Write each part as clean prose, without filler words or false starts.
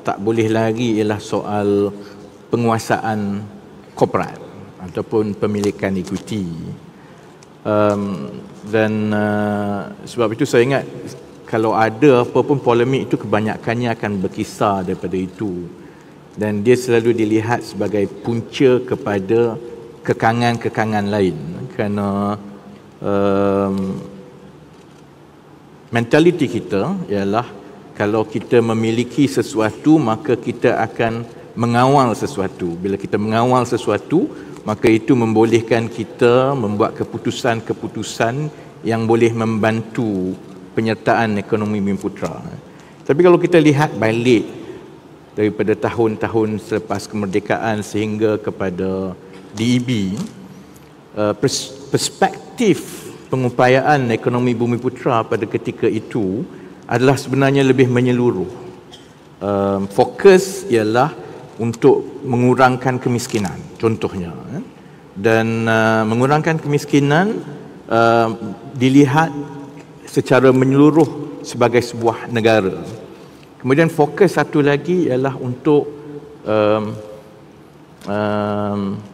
tak boleh lari ialah soal penguasaan korporat ataupun pemilikan equity. Sebab itu saya ingat kalau ada apa pun polemik itu kebanyakannya akan berkisar daripada itu, dan dia selalu dilihat sebagai punca kepada kekangan-kekangan lain, kerana mentaliti kita ialah kalau kita memiliki sesuatu maka kita akan mengawal sesuatu. Bila kita mengawal sesuatu, maka itu membolehkan kita membuat keputusan-keputusan yang boleh membantu penyertaan ekonomi Bumiputera. Tapi kalau kita lihat balik daripada tahun-tahun selepas kemerdekaan sehingga kepada DEB, perspektif pengupayaan ekonomi Bumiputera pada ketika itu adalah sebenarnya lebih menyeluruh. Fokus ialah untuk mengurangkan kemiskinan, contohnya. Dan mengurangkan kemiskinan dilihat secara menyeluruh sebagai sebuah negara. Kemudian fokus satu lagi ialah untuk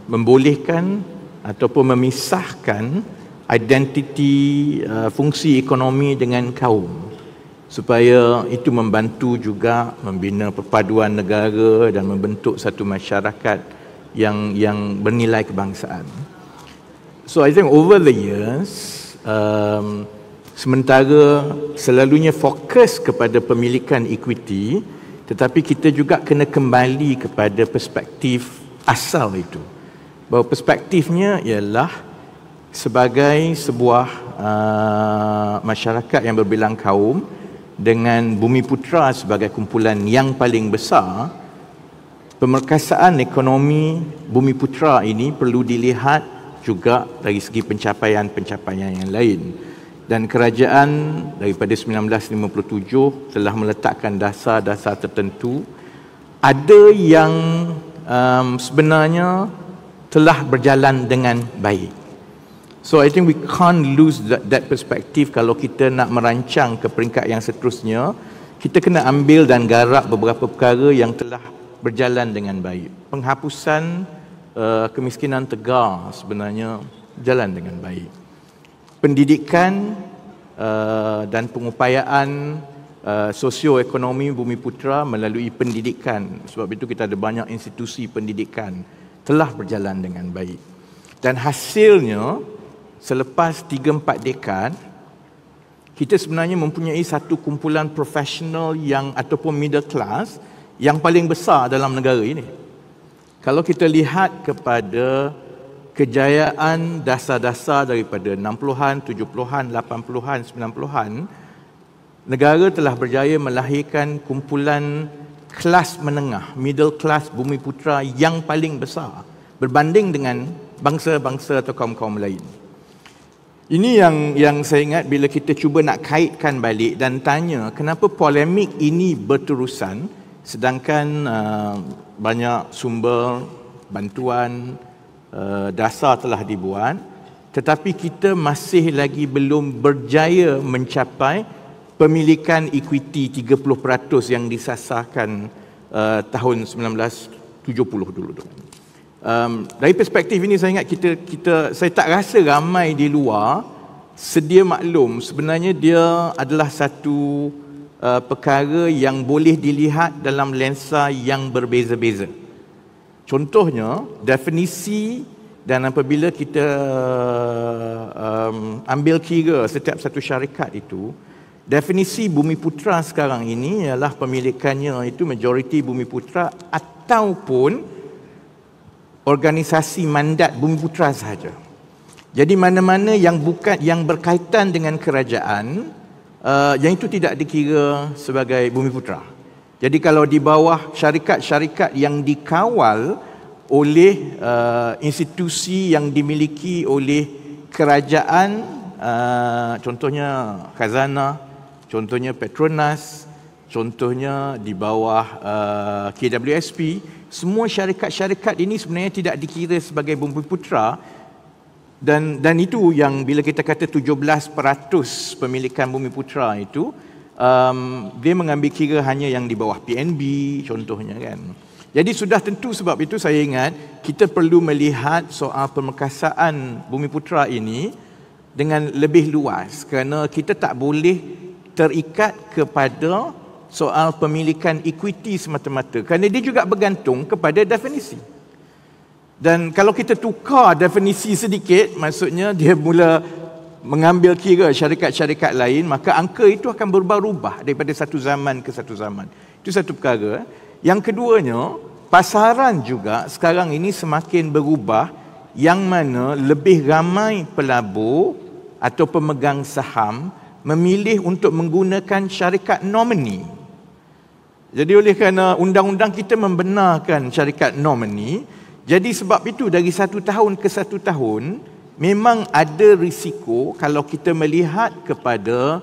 membolehkan ataupun memisahkan identiti fungsi ekonomi dengan kaum, supaya itu membantu juga membina perpaduan negara dan membentuk satu masyarakat yang bernilai kebangsaan. So I think over the years, sementara selalunya fokus kepada pemilikan equity, tetapi kita juga kena kembali kepada perspektif asal itu. Bahawa perspektifnya ialah sebagai sebuah masyarakat yang berbilang kaum, dengan Bumiputera sebagai kumpulan yang paling besar, pemerkasaan ekonomi Bumiputera ini perlu dilihat juga dari segi pencapaian-pencapaian yang lain. Dan kerajaan daripada 1957 telah meletakkan dasar-dasar tertentu. Ada yang sebenarnya telah berjalan dengan baik. So I think we can't lose that perspective. Kalau kita nak merancang ke peringkat yang seterusnya, kita kena ambil dan garap beberapa perkara yang telah berjalan dengan baik. Penghapusan kemiskinan tegar sebenarnya jalan dengan baik. Pendidikan dan pengupayaan sosioekonomi Bumiputera melalui pendidikan, sebab itu kita ada banyak institusi pendidikan, telah berjalan dengan baik. Dan hasilnya, selepas 3-4 dekad, kita sebenarnya mempunyai satu kumpulan profesional yang ataupun middle class yang paling besar dalam negara ini. Kalau kita lihat kepada kejayaan dasar-dasar daripada 60-an, 70-an, 80-an, 90-an, negara telah berjaya melahirkan kumpulan kelas menengah, middle class Bumiputera yang paling besar berbanding dengan bangsa-bangsa atau kaum-kaum lain. Ini yang saya ingat bila kita cuba nak kaitkan balik dan tanya kenapa polemik ini berterusan sedangkan banyak sumber bantuan dasar telah dibuat, tetapi kita masih lagi belum berjaya mencapai pemilikan equity 30% yang disasarkan tahun 1970 dulu. Dari perspektif ini saya ingat saya tak rasa ramai di luar sedia maklum sebenarnya dia adalah satu perkara yang boleh dilihat dalam lensa yang berbeza-beza. Contohnya definisi, dan apabila kita ambil kira setiap satu syarikat itu, definisi Bumiputera sekarang ini ialah pemilikannya itu majoriti Bumiputera ataupun organisasi mandat Bumiputera sahaja. Jadi mana-mana yang berkaitan dengan kerajaan, yang itu tidak dikira sebagai Bumiputera. Jadi kalau di bawah syarikat-syarikat yang dikawal oleh institusi yang dimiliki oleh kerajaan, contohnya Khazanah, contohnya Petronas, contohnya di bawah KWSP, semua syarikat-syarikat ini sebenarnya tidak dikira sebagai Bumiputera, dan itu yang bila kita kata 17% pemilikan Bumiputera itu dia mengambil kira hanya yang di bawah PNB contohnya kan. Jadi sudah tentu sebab itu saya ingat kita perlu melihat soal pemerkasaan Bumiputera ini dengan lebih luas kerana kita tak boleh terikat kepada soal pemilikan equity semata-mata kerana dia juga bergantung kepada definisi. Dan kalau kita tukar definisi sedikit, maksudnya dia mula mengambil kira syarikat-syarikat lain, maka angka itu akan berubah-ubah daripada satu zaman ke satu zaman. Itu satu perkara. Yang keduanya, pasaran juga sekarang ini semakin berubah yang mana lebih ramai pelabur atau pemegang saham memilih untuk menggunakan syarikat nomini. Jadi oleh kerana undang-undang kita membenarkan syarikat nomini, jadi sebab itu dari satu tahun ke satu tahun, memang ada risiko kalau kita melihat kepada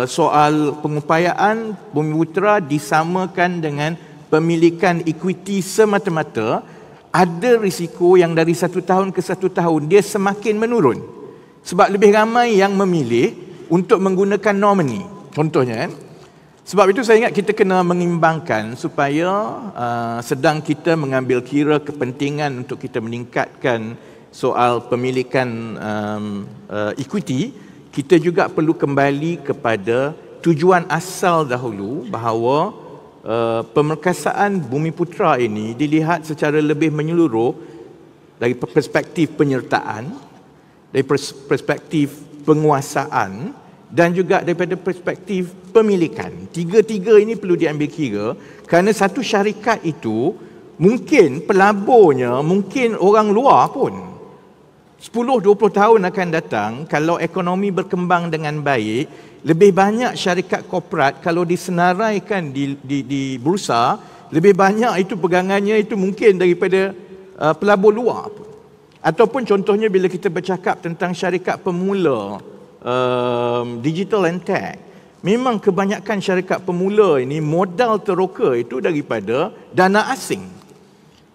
soal pengupayaan Bumiputera disamakan dengan pemilikan equity semata-mata, ada risiko yang dari satu tahun ke satu tahun dia semakin menurun. Sebab lebih ramai yang memilih untuk menggunakan nomini. Contohnya kan. Sebab itu saya ingat kita kena mengimbangkan supaya sedang kita mengambil kira kepentingan untuk kita meningkatkan soal pemilikan equity, kita juga perlu kembali kepada tujuan asal dahulu bahawa pemerkasaan Bumiputera ini dilihat secara lebih menyeluruh dari perspektif penyertaan, dari perspektif penguasaan dan juga daripada perspektif pemilikan. Tiga-tiga ini perlu diambil kira kerana satu syarikat itu mungkin pelaburnya, mungkin orang luar pun 10-20 tahun akan datang, kalau ekonomi berkembang dengan baik, lebih banyak syarikat korporat kalau disenaraikan di bursa, lebih banyak itu pegangannya itu mungkin daripada pelabur luar. Ataupun contohnya bila kita bercakap tentang syarikat pemula, digital and tech, memang kebanyakan syarikat pemula ini modal teroka itu daripada dana asing.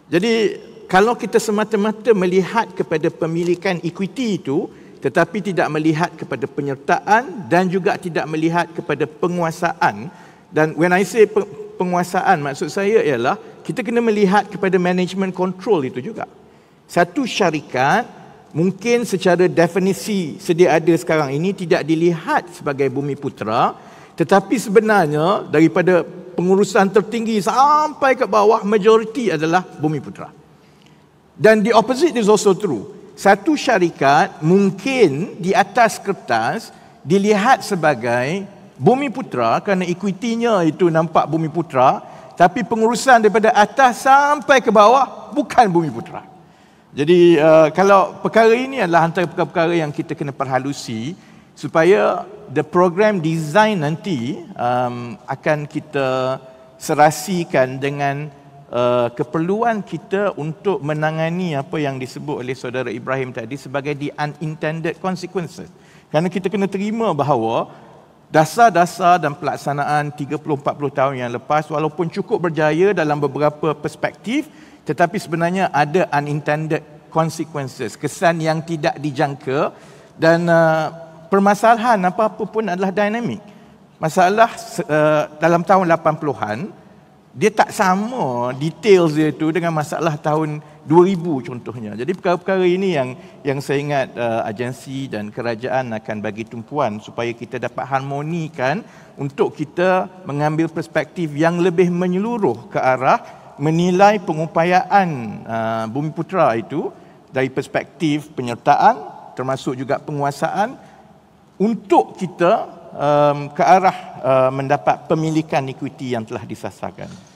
Jadi kalau kita semata-mata melihat kepada pemilikan equity itu tetapi tidak melihat kepada penyertaan dan juga tidak melihat kepada penguasaan, dan when I say penguasaan, maksud saya ialah kita kena melihat kepada management control itu juga. Satu syarikat mungkin secara definisi sedia ada sekarang ini tidak dilihat sebagai Bumiputera, tetapi sebenarnya daripada pengurusan tertinggi sampai ke bawah majoriti adalah Bumiputera. Dan the opposite is also true. Satu syarikat mungkin di atas kertas dilihat sebagai Bumiputera kerana equity-nya itu nampak Bumiputera, tapi pengurusan daripada atas sampai ke bawah bukan Bumiputera. Jadi kalau perkara ini adalah antara perkara-perkara yang kita kena perhalusi supaya the program design nanti akan kita serasikan dengan keperluan kita untuk menangani apa yang disebut oleh saudara Ibrahim tadi sebagai the unintended consequences. Kerana kita kena terima bahawa dasar-dasar dan pelaksanaan 30-40 tahun yang lepas walaupun cukup berjaya dalam beberapa perspektif, tetapi sebenarnya ada unintended consequences, kesan yang tidak dijangka, dan permasalahan apa-apa pun adalah dinamik. Masalah dalam tahun 80-an dia tak sama details dia tu dengan masalah tahun 2000 contohnya. Jadi perkara-perkara ini yang saya ingat agensi dan kerajaan akan bagi tumpuan supaya kita dapat harmonikan untuk kita mengambil perspektif yang lebih menyeluruh ke arah menilai pengupayaan Bumiputera itu dari perspektif penyertaan termasuk juga penguasaan untuk kita ke arah mendapat pemilikan equity yang telah disasarkan.